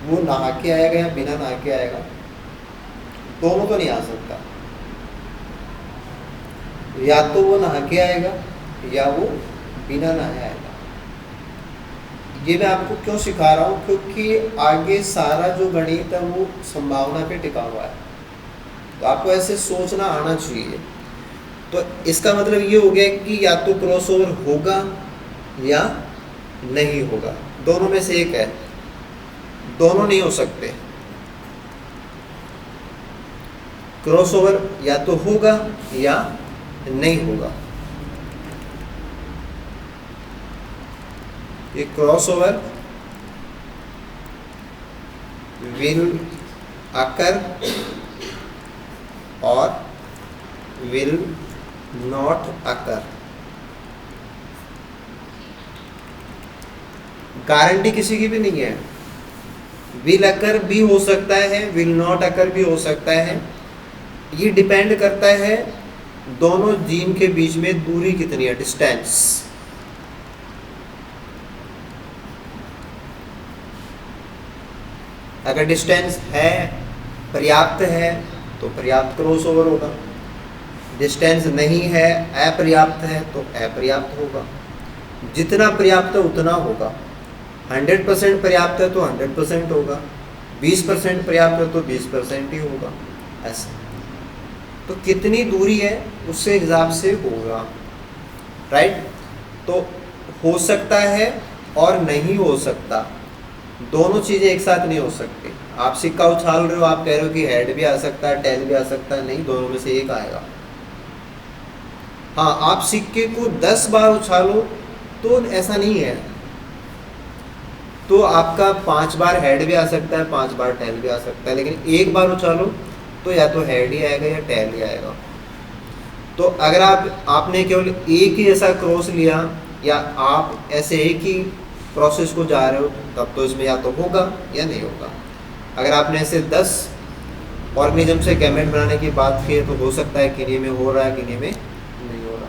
वो नहा के आएगा या बिना नहा के आएगा? दोनों तो नहीं आ सकता, या तो वो नहा के आएगा या वो बिना नहाए आएगा। ये मैं आपको क्यों सिखा रहा हूँ? क्योंकि आगे सारा जो गणित है वो संभावना पे टिका हुआ है, तो आपको ऐसे सोचना आना चाहिए। तो इसका मतलब ये हो गया कि या तो क्रॉसओवर होगा या नहीं होगा, दोनों में से एक है, दोनों नहीं हो सकते। क्रॉसओवर या तो होगा या नहीं होगा। ये क्रॉसओवर विल अकर और विल नॉट अकर। गारंटी किसी की भी नहीं है। विल अकर भी हो सकता है, विल नॉट अकर भी हो सकता है। ये डिपेंड करता है दोनों जीन के बीच में दूरी कितनी है, डिस्टेंस। अगर डिस्टेंस है, पर्याप्त है, तो पर्याप्त क्रॉसओवर होगा। डिस्टेंस नहीं है, अपर्याप्त है, तो अपर्याप्त होगा। जितना पर्याप्त है उतना होगा। 100% पर्याप्त है तो 100% होगा, 20% पर्याप्त है तो 20% ही होगा, ऐसा। तो कितनी दूरी है उससे हिसाब से होगा, राइट? तो हो सकता है और नहीं हो सकता, दोनों चीज़ें एक साथ नहीं हो सकती। आप सिक्का उछाल रहे हो, आप कह रहे हो कि हेड भी आ सकता है, टेल भी आ सकता है, नहीं, दोनों में से एक आएगा। हाँ, आप सिक्के को 10 बार उछालो तो ऐसा नहीं है, तो आपका 5 बार हेड भी आ सकता है, 5 बार टेल भी आ सकता है, लेकिन एक बार उछालो तो या तो हेड ही आएगा या टेल ही आएगा। तो अगर आपने केवल एक ही ऐसा क्रॉस लिया या आप ऐसे एक ही प्रोसेस को जा रहे हो, तब तो इसमें या तो होगा या नहीं होगा। अगर आपने ऐसे 10 ऑर्गेनिज्म से गैमेट बनाने की बात की है तो हो सकता है किन्हीं में हो रहा है, किन्हीं में नहीं हो रहा,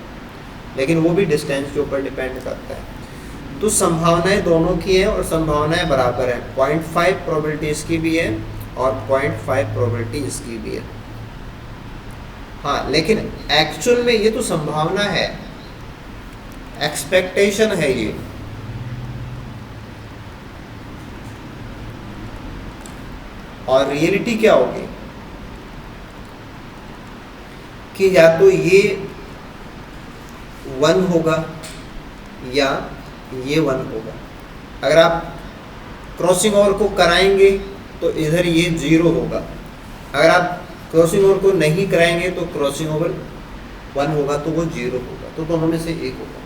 लेकिन वो भी डिस्टेंस के ऊपर डिपेंड करता है। तो संभावनाएं दोनों की है और संभावनाएं बराबर है। 0.5 प्रोबेबिलिटी इसकी भी है और 0.5 प्रोबेबिलिटी इसकी भी है। हाँ, लेकिन एक्चुअल में ये तो संभावना है, एक्सपेक्टेशन है ये। और रियलिटी क्या होगी कि या तो ये 1 होगा या ये 1 होगा। अगर आप क्रॉसिंग ओवर को कराएंगे तो इधर ये 0 होगा। अगर आप क्रॉसिंग ओवर को नहीं कराएंगे तो क्रॉसिंग ओवर 1 होगा, तो वो 0 होगा। तो दोनों में से एक होगा,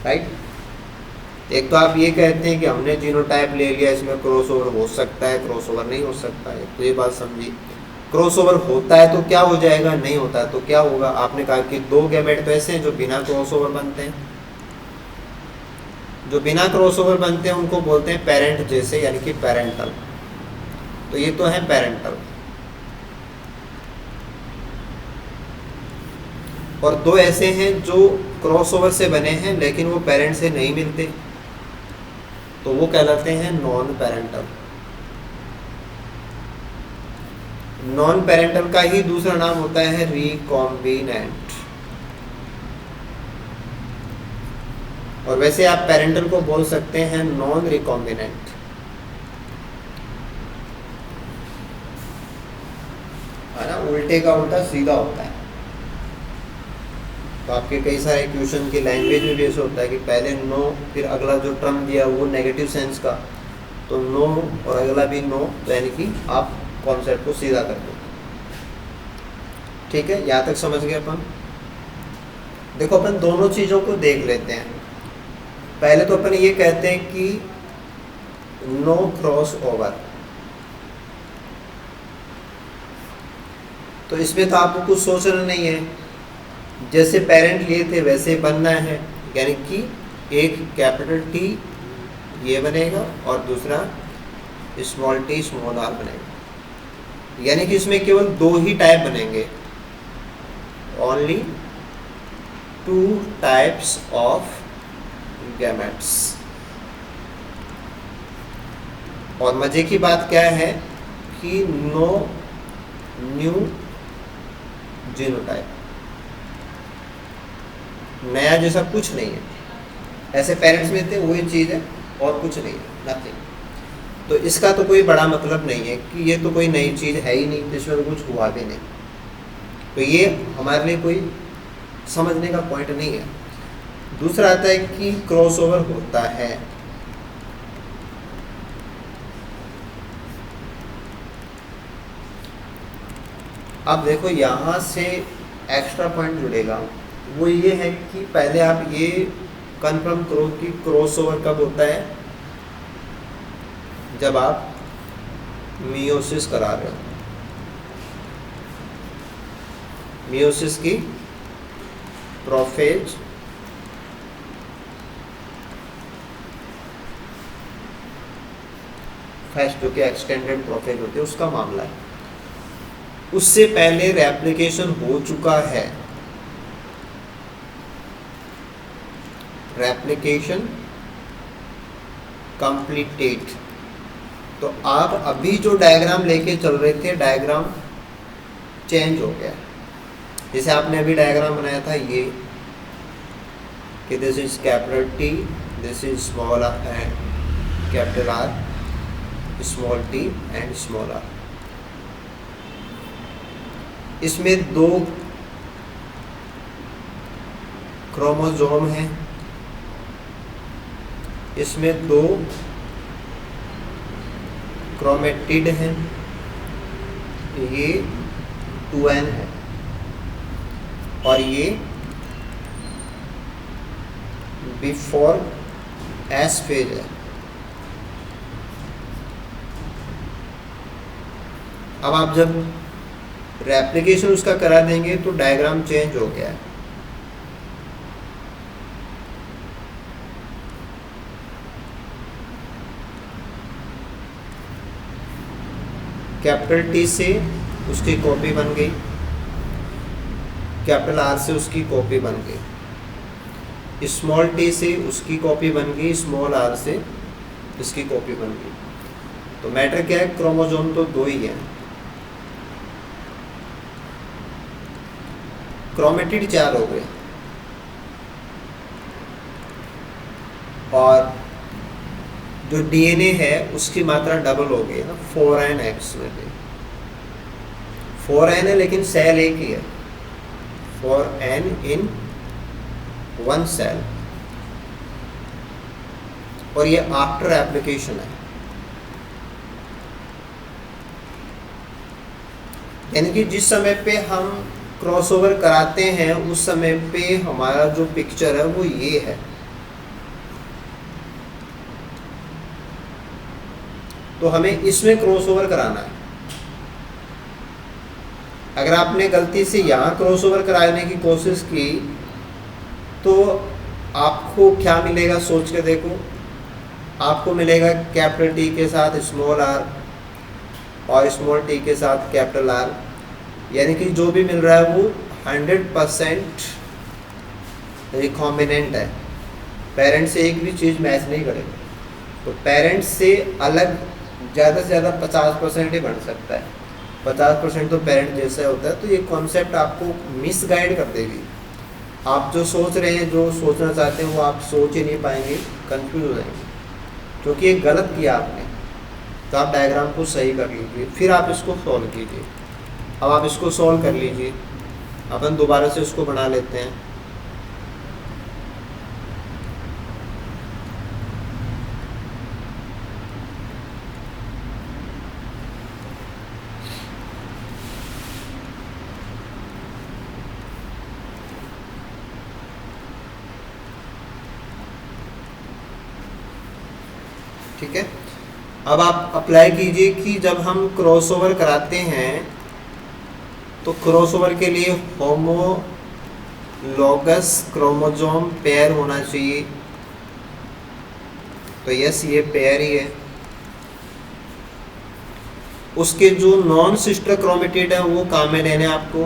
राइट। एक तो आप ये कहते हैं कि हमने जीनोटाइप ले लिया, इसमें क्रॉस ओवर हो सकता है, क्रॉस ओवर नहीं हो सकता है। तो ये बात समझिए, क्रॉस ओवर होता है तो क्या हो जाएगा, नहीं होता है तो क्या होगा। आपने कहा कि 2 गैमेट तो ऐसे हैं जो बिना क्रॉस ओवर बनते हैं। जो बिना क्रॉस ओवर बनते हैं उनको बोलते हैं पेरेंट जैसे, यानी कि पेरेंटल। तो ये तो है पेरेंटल। और 2 ऐसे हैं जो क्रॉस ओवर से बने हैं लेकिन वो पेरेंट से नहीं मिलते, तो वो कहलाते हैं नॉन पेरेंटल। नॉन पेरेंटल का ही दूसरा नाम होता है रिकॉम्बिनेंट। और वैसे आप पेरेंटल को बोल सकते हैं नॉन रिकॉम्बिनेंट। है ना, उल्टे का उल्टा सीधा होता है। तो आपके कई सारे क्वेश्चन की लैंग्वेज में भी ऐसा होता है कि पहले नो, फिर अगला जो टर्म दिया वो नेगेटिव सेंस का, तो नो और अगला भी नो, तो यानी कि आप कॉन्सेप्ट को सीधा कर दो। ठीक है, यहाँ तक समझ गए अपन। देखो अपन दोनों चीज़ों को देख लेते हैं। पहले तो अपन ये कहते हैं कि नो क्रॉस ओवर। तो इसमें तो आपको कुछ सोचना नहीं है, जैसे पेरेंट लिए थे वैसे बनना है। यानी कि एक कैपिटल टी ये बनेगा और दूसरा स्मॉल टी स्मॉल आर बनेगा। यानी कि इसमें केवल 2 ही टाइप बनेंगे, ओनली 2 टाइप्स ऑफ गैमेट्स। और मजे की बात क्या है कि नो न्यू जीनोटाइप, नया जैसा कुछ नहीं है। ऐसे पेरेंट्स में थे वही चीज़ है और कुछ नहीं है, नथिंग। तो इसका तो कोई बड़ा मतलब नहीं है कि ये तो कोई नई चीज़ है ही नहीं, इसमें तो कुछ हुआ भी नहीं। तो ये हमारे लिए कोई समझने का पॉइंट नहीं है। दूसरा आता है कि क्रॉसओवर होता है। अब देखो यहाँ से एक्स्ट्रा पॉइंट जुड़ेगा, वो ये है कि पहले आप ये कंफर्म करो कि क्रॉसओवर कब होता है, जब आप मियोसिस करा रहे हो। मियोसिस की प्रोफेज फर्स्ट जो कि एक्सटेंडेड प्रोफेज होती है उसका मामला है। उससे पहले रेप्लिकेशन हो चुका है, रेप्लिकेशन कंप्लीटेड। तो आप अभी जो डायग्राम लेके चल रहे थे, डायग्राम चेंज हो गया। जैसे आपने अभी डायग्राम बनाया था ये कि this is capital T, this is small and capital R, small t and small r. इसमें 2 क्रोमोसोम हैं, इसमें 2 क्रोमेटिड हैं, ये 2n है और ये बिफोर एस फेज है। अब आप जब रेप्लिकेशन उसका करा देंगे तो डायग्राम चेंज हो गया है। कैपिटल टी से उसकी कॉपी बन गई, कैपिटल आर से उसकी कॉपी बन गई, स्मॉल टी से उसकी कॉपी बन गई, स्मॉल आर से इसकी कॉपी बन गई। तो मैटर क्या है, क्रोमोसोम तो 2 ही है, क्रोमेटिड 4 हो गए और जो डीएनए है उसकी मात्रा डबल हो गई ना, 4nx में भी 4n है लेकिन सेल एक ही है, 4n इन 1 सेल, और ये आफ्टर एप्लीकेशन है। यानी कि जिस समय पे हम क्रॉसओवर कराते हैं उस समय पे हमारा जो पिक्चर है वो ये है। तो हमें इसमें क्रॉसओवर कराना है। अगर आपने गलती से यहाँ क्रॉसओवर कराने की कोशिश की तो आपको क्या मिलेगा, सोच के देखो। आपको मिलेगा कैपिटल टी के साथ स्मॉल आर और स्मॉल टी के साथ कैपिटल आर, यानी कि जो भी मिल रहा है वो 100% रिकॉम्बिनेंट है। पेरेंट्स से एक भी चीज़ मैच नहीं करेगा, तो पेरेंट्स से अलग ज़्यादा से ज़्यादा 50% ही बन सकता है। 50% तो पेरेंट जैसा होता है। तो ये कॉन्सेप्ट आपको मिसगाइड कर देगी। आप जो सोच रहे हैं, जो सोचना चाहते हैं वो आप सोच ही नहीं पाएंगे, कंफ्यूज हो जाएंगे, क्योंकि ये गलत किया आपने। तो आप डायग्राम को सही कर लीजिए, फिर आप इसको सॉल्व कीजिए। अब आप इसको सॉल्व कर लीजिए, अपन दोबारा से इसको बना लेते हैं। ठीक है, अब आप अप्लाई कीजिए कि जब हम क्रॉसओवर कराते हैं तो क्रॉसओवर के लिए होमोलॉगस क्रोमोसोम पेयर होना चाहिए। तो यस, ये पेयर ही है। उसके जो नॉन सिस्टर क्रोमेटिड है वो काम में लेने आपको,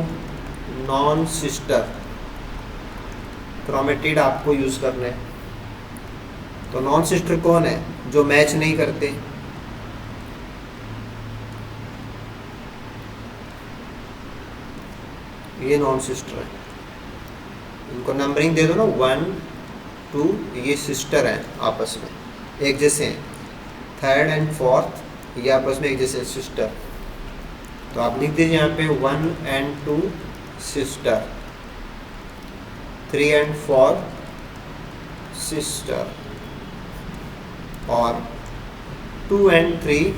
नॉन सिस्टर क्रोमेटिड आपको यूज करना है। तो नॉन सिस्टर कौन है, जो मैच नहीं करते। ये नॉन सिस्टर है, इनको नंबरिंग दे दो ना, 1 2, ये सिस्टर हैं, आपस में एक जैसे हैं। 3rd and 4th ये आपस में एक जैसे सिस्टर। तो आप लिख दीजिए यहाँ पे 1 and 2 सिस्टर, 3 and 4 सिस्टर, और 2 and 3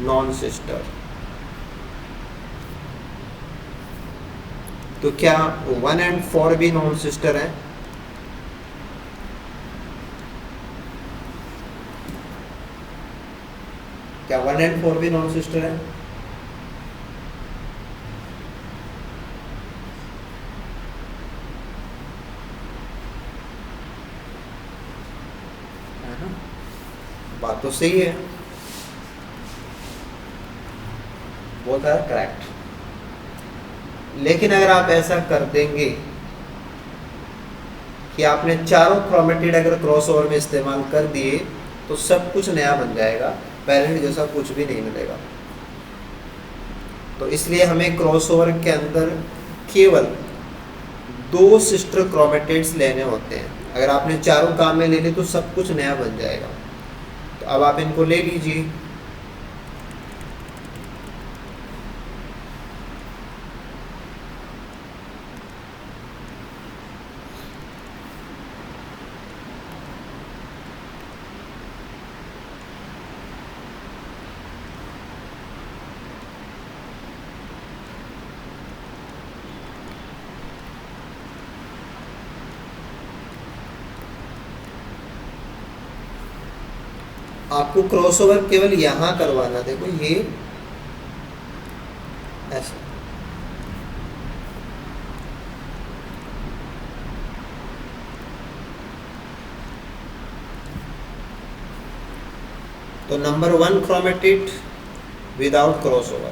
नॉन सिस्टर। तो क्या 1 and 4 भी नॉन सिस्टर है? क्या 1 and 4 भी नॉन सिस्टर है? बात तो सही है, बोलता है करेक्ट। लेकिन अगर आप ऐसा कर देंगे कि आपने चारों क्रोमेटिड अगर क्रॉसओवर में इस्तेमाल कर दिए तो सब कुछ नया बन जाएगा, पेरेंट जैसा कुछ भी नहीं मिलेगा। तो इसलिए हमें क्रॉसओवर के अंदर केवल 2 सिस्टर क्रोमेटिड्स लेने होते हैं। अगर आपने चारों काम में ले ली तो सब कुछ नया बन जाएगा। तो अब आप इनको ले लीजिए। आपको क्रॉसओवर केवल यहाँ करवाना, देखो ये तो number 1 chromatid without crossover,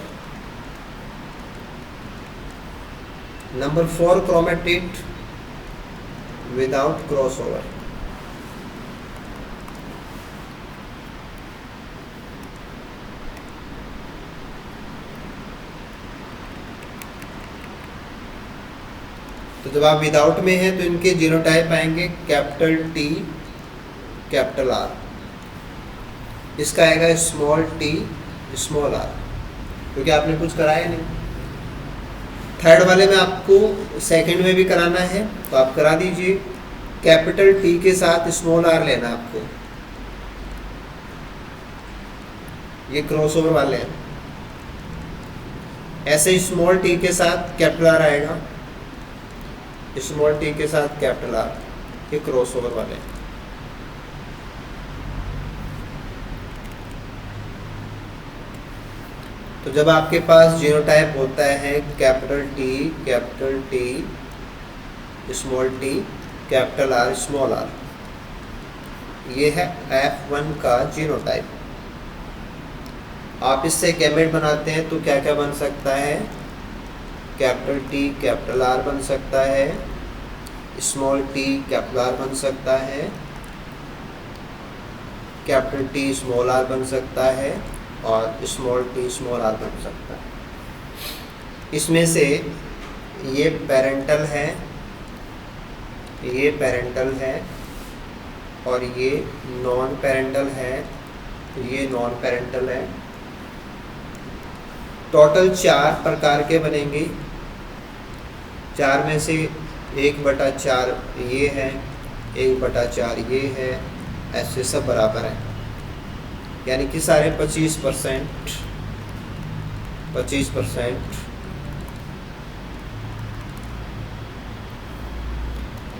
number 4 chromatid without crossover, तो जब आप विदाउट में हैं तो इनके जीनोटाइप आएंगे कैपिटल टी कैपिटल आर, इसका आएगा स्मॉल टी स्मॉल आर, क्योंकि आपने कुछ कराया नहीं। थर्ड वाले में आपको सेकंड में भी कराना है तो आप करा दीजिए, कैपिटल टी के साथ स्मॉल आर लेना आपको, ये क्रॉसओवर वाले हैं। ऐसे स्मॉल टी के साथ कैपिटल आर आएगा, स्मॉल टी के साथ कैपिटल आर, ये क्रॉसओवर वाले हैं। तो जब आपके पास जीनोटाइप होता है capital T small t capital R small r, ये है F1 का जीनोटाइप। आप इससे गैमेट बनाते हैं तो क्या क्या बन सकता है, कैपिटल टी कैपिटल आर बन सकता है, स्मॉल टी कैपिटल आर बन सकता है, कैपिटल टी स्मॉल आर बन सकता है, और स्मॉल टी स्मॉल आर बन सकता है। इसमें से ये पेरेंटल है, ये पेरेंटल है, और ये नॉन पेरेंटल है, ये नॉन पेरेंटल है। टोटल 4 प्रकार के बनेंगे, 4 में से 1/4 ये है, 1/4 ये है, ऐसे सब बराबर है, यानी कि सारे 25%।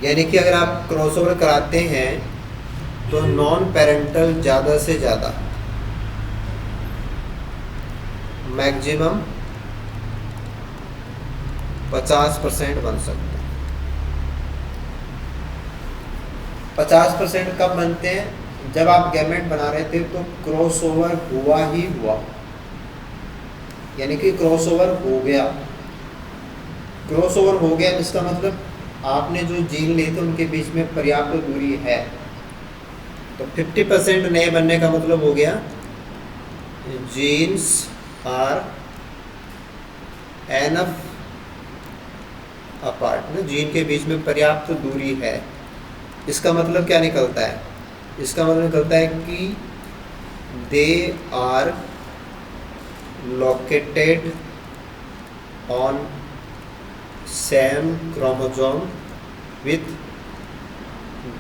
यानी कि अगर आप क्रॉसओवर कराते हैं तो नॉन पेरेंटल ज़्यादा से ज़्यादा मैक्सिमम 50% बन सकते हैं। 50% कब बनते हैं, जब आप गैमेट बना रहे थे तो क्रॉसओवर हुआ ही हुआ, यानी कि क्रॉसओवर हो गया। क्रॉसओवर हो गया इसका मतलब आपने जो जीन लिए थे उनके बीच में पर्याप्त दूरी है, तो 50% नए बनने का मतलब हो गया जीन्स आर एनफ अपार्ट, ना जीन के बीच में पर्याप्त दूरी है। इसका मतलब क्या निकलता है, इसका मतलब निकलता है कि they are located on same chromosome with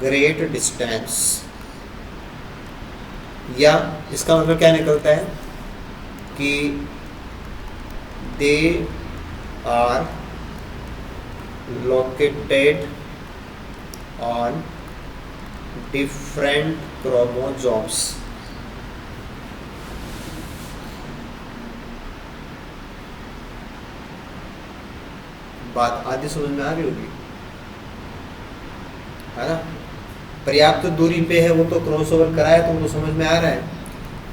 great distance, या इसका मतलब क्या निकलता है कि they are located on different chromosomes. बात आधी समझ में आ रही होगी, है ना। पर्याप्त दूरी पे है वो तो क्रॉसओवर कराया तो वो समझ में आ रहा है,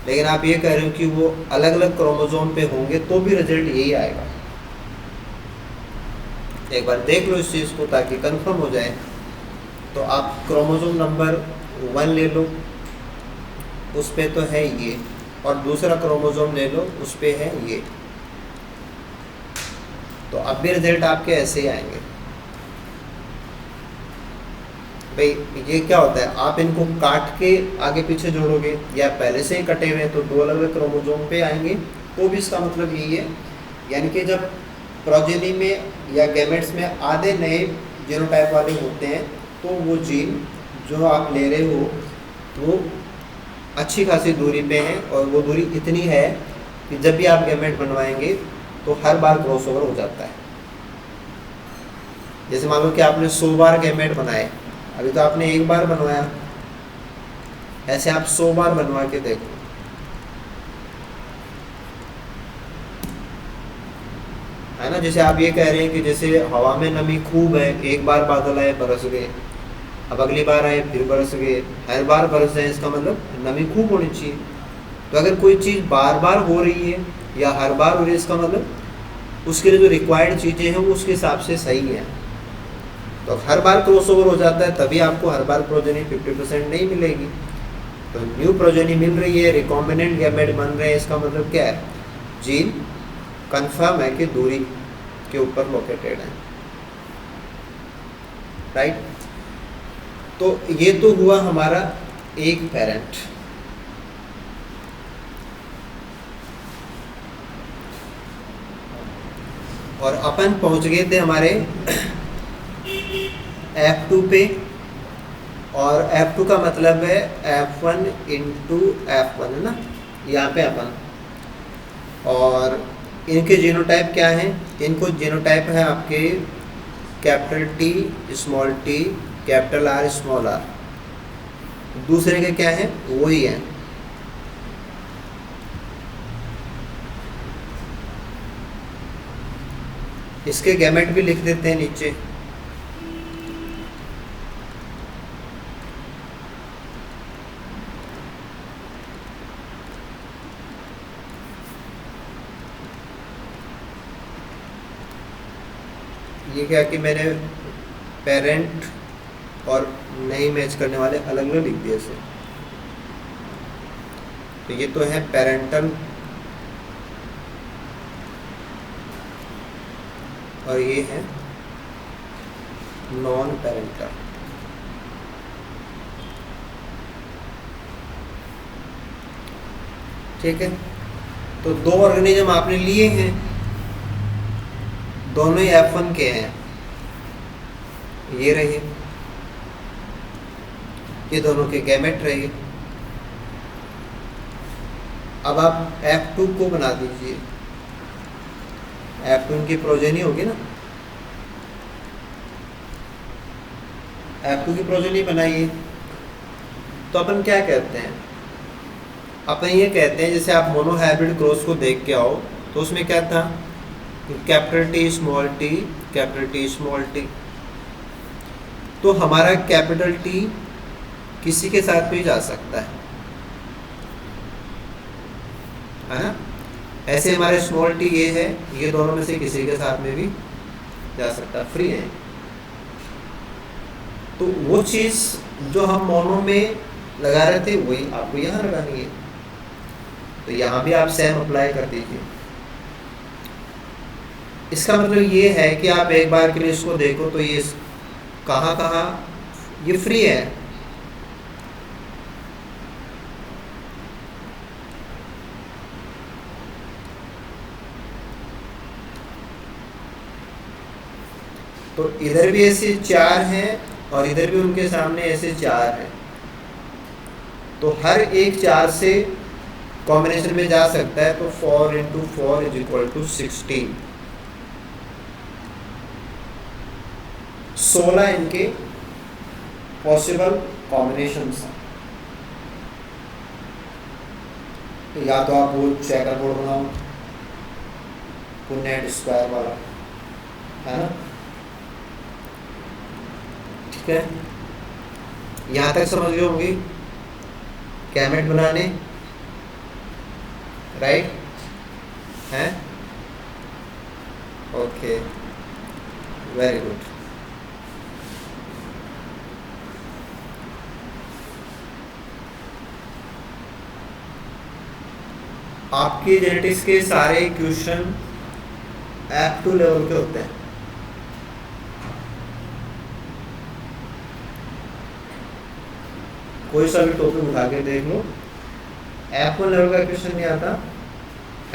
लेकिन आप ये कह रहे हो कि वो अलग अलग क्रोमोसोम पे होंगे तो भी रिजल्ट यही आएगा। एक बार देख लो इस चीज़ को ताकि कंफर्म हो जाए। तो आप क्रोमोसोम नंबर 1 ले लो, उस पे तो है ये, और दूसरा क्रोमोसोम ले लो, उस पे है ये, तो अब भी रिजल्ट आपके ऐसे ही आएंगे। भाई ये क्या होता है, आप इनको काट के आगे पीछे जोड़ोगे या पहले से ही कटे हुए हैं तो 2 अलग अलग क्रोमोसोम पे आएंगे, तो भी इसका मतलब यही है। यानी कि जब प्रोजेनी में या गैमेट्स में आधे नए जीनोटाइप वाले होते हैं तो वो जीन जो आप ले रहे हो वो अच्छी खासी दूरी पे है, और वो दूरी इतनी है कि जब भी आप गैमेट बनवाएंगे तो हर बार क्रॉसओवर हो जाता है। जैसे मान लो कि आपने 100 बार गैमेट बनाए, अभी तो आपने 1 बार बनवाया, ऐसे आप 100 बार बनवा के देखो। है ना, जैसे आप ये कह रहे हैं कि जैसे हवा में नमी खूब है, एक बार बादल आए बरस गए, अब अगली बार आए फिर बरस गए, हर बार बरस जाए, इसका मतलब नमी खूब होनी चाहिए। तो अगर कोई चीज़ बार बार हो रही है या हर बार हो रही है, इसका मतलब उसके लिए जो रिक्वायर्ड चीज़ें हैं वो उसके हिसाब से सही है। तो हर बार क्रॉसओवर हो जाता है तभी आपको हर बार प्रोजेनी 50% नहीं मिलेगी। तो न्यू प्रोजेनी मिल रही है, रिकॉम्बिनेंट गैमेट बन रहे हैं, इसका मतलब क्या है, जीन कंफर्म है कि दूरी के ऊपर लोकेटेड है, राइट। तो ये तो हुआ हमारा एक पेरेंट। और अपन पहुंच गए थे हमारे F2 पे, और F2 का मतलब है F1 इंटू F1 है ना, यहाँ पे अपन। और इनके जीनोटाइप क्या हैं, इनको जीनोटाइप है आपके capital T small t capital R small r. दूसरे के क्या है, वही है। इसके गैमेट भी लिख देते हैं नीचे। ये क्या कि मैंने पेरेंट और नहीं मैच करने वाले अलग अलग लिख दिए इसे। तो ये तो है पेरेंटल और ये है नॉन पेरेंटल। ठीक है, तो दो ऑर्गेनिज्म आपने लिए हैं, दोनों ही F1 के हैं, ये रहे, ये दोनों के गैमेट रहे। अब आप F2 को बना दीजिए, F2 की प्रोजेनी होगी ना, F2 की प्रोजेनी बनाइए। तो अपन क्या कहते हैं, अपन ये कहते हैं जैसे आप मोनोहाइब्रिड क्रॉस को देख के आओ तो उसमें क्या था, capital T small t capital T small T. तो हमारा कैपिटल टी किसी के साथ भी जा सकता है ना। ऐसे हमारे स्मॉल टी ये है, ये दोनों में से किसी के साथ में भी जा सकता है, फ्री है। तो वो चीज़ जो हम मोनो में लगा रहे थे वही आपको यहाँ लगानी है। तो यहाँ भी आप सेम अप्लाई कर दीजिए। इसका मतलब ये है कि आप एक बार के लिए इसको देखो तो ये कहाँ कहाँ ये फ्री है। तो इधर भी ऐसे 4 हैं और इधर भी उनके सामने ऐसे 4 हैं। तो हर एक 4 से कॉम्बिनेशन में जा सकता है। तो 4 इंटू 4 इज इक्वल टू 16। 16 इनके पॉसिबल कॉम्बिनेशंस हैं। या तो आप वो चेकर बोर्ड बनाओ, नेट स्क्वायर वाला, है ना। ठीक है, यहाँ तक समझ गए होंगे गैमेट बनाने, राइट हैं। Okay, very good. आपके जेनेटिक्स के सारे क्वेश्चन F2 लेवल के होते हैं। कोई सा भी टॉपिक उठा के देख लो, F1 लेवल का क्वेश्चन नहीं आता,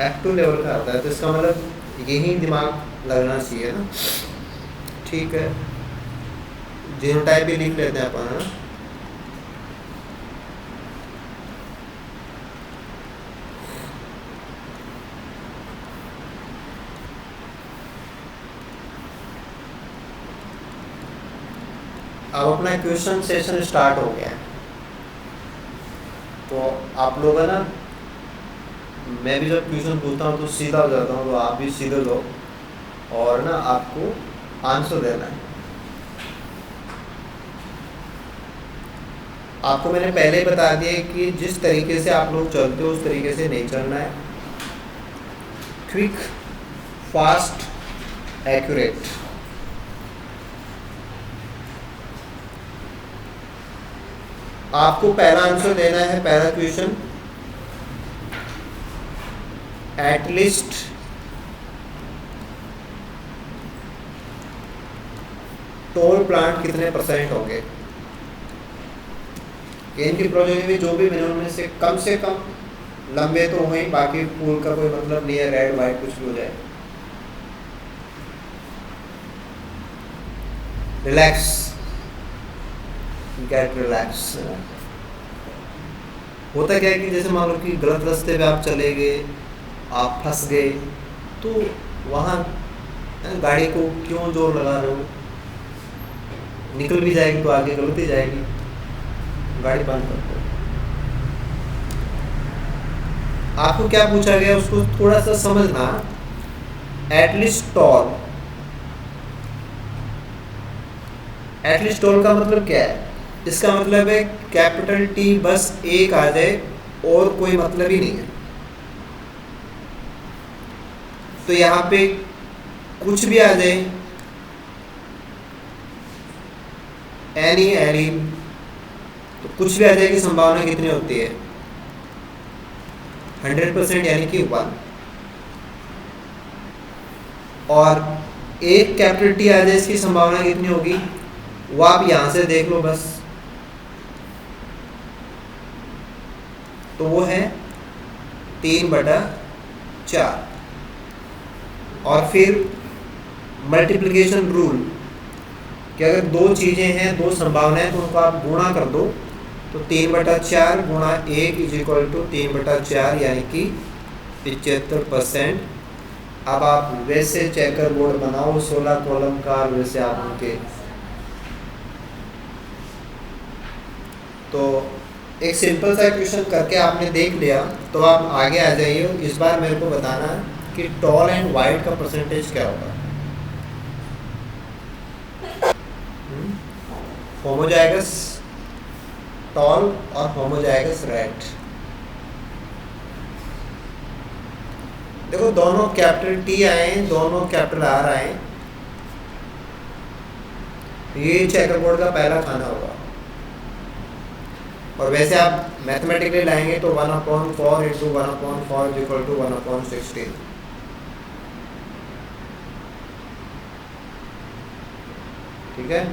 F2 लेवल का आता है। तो इसका मतलब यही दिमाग लगना चाहिए ना। ठीक है, जीनोटाइप भी लिख लेते हैं अपन, है ना। अब अपना क्वेश्चन सेशन स्टार्ट हो गया है। तो आप लोग है ना, मैं भी जब क्वेश्चन पूछता हूँ तो सीधा हो जाता हूँ, तो आप भी सीधे लो और ना आपको आंसर देना है। आपको मैंने पहले ही बता दिया कि जिस तरीके से आप लोग चलते हो उस तरीके से नहीं चलना है। Quick, fast, accurate. आपको पहला आंसर देना है, पहला क्वेश्चन, एटलीस्ट टॉल प्लांट कितने परसेंट होंगे। इनकी प्रोजेक्ट में जो भी मिनिमम में से कम लंबे तो हों ही, बाकी फूल का कोई मतलब नहीं है, रेड वाइट कुछ भी हो जाए। Relax, get relax. होता क्या है कि जैसे मान लो कि गलत रास्ते पे आप चले गए, आप फंस गए, तो वहाँ गाड़ी को क्यों जोर लगा रहे हो, निकल भी जाएगी तो आगे गलत ही जाएगी, गाड़ी बंद कर दो। आपको क्या पूछा गया उसको थोड़ा सा समझना। एटलीस्ट टॉल, एटलीस्ट टॉल का मतलब क्या है? इसका मतलब है कैपिटल टी बस एक आ जाए और कोई मतलब ही नहीं है। तो यहाँ पे कुछ भी आ जाए, एनी, तो कुछ भी आ जाए की संभावना कितनी होती है? 100%, यानी कि 1। और एक कैपिटल टी आ जाए इसकी संभावना कितनी होगी? वो आप यहां से देख लो बस, तो वो है 3/4। और फिर मल्टीप्लिकेशन रूल कि अगर दो चीज़ें हैं, दो संभावनाएं, तो उनको आप गुणा कर दो, तो 3/4 गुणा 1 = 3/4, यानी कि 75%। अब आप वैसे चेकर बोर्ड बनाओ 16 कॉलम का, वैसे आप उनके, तो एक सिंपल सा क्वेश्चन करके आपने देख लिया, तो आप आगे आ जाइए। इस बार मेरे को बताना है कि टॉल एंड वाइट का परसेंटेज क्या होगा। होमोजाइगस टॉल और होमोजाइगस रेड। देखो दोनों कैपिटल टी आए हैं, दोनों कैपिटल आर आए हैं। ये चेकर बोर्ड का पहला खाना होगा। और वैसे आप मैथमेटिकली लाएंगे तो 1/4 × 1/4 = 1/16। ठीक है?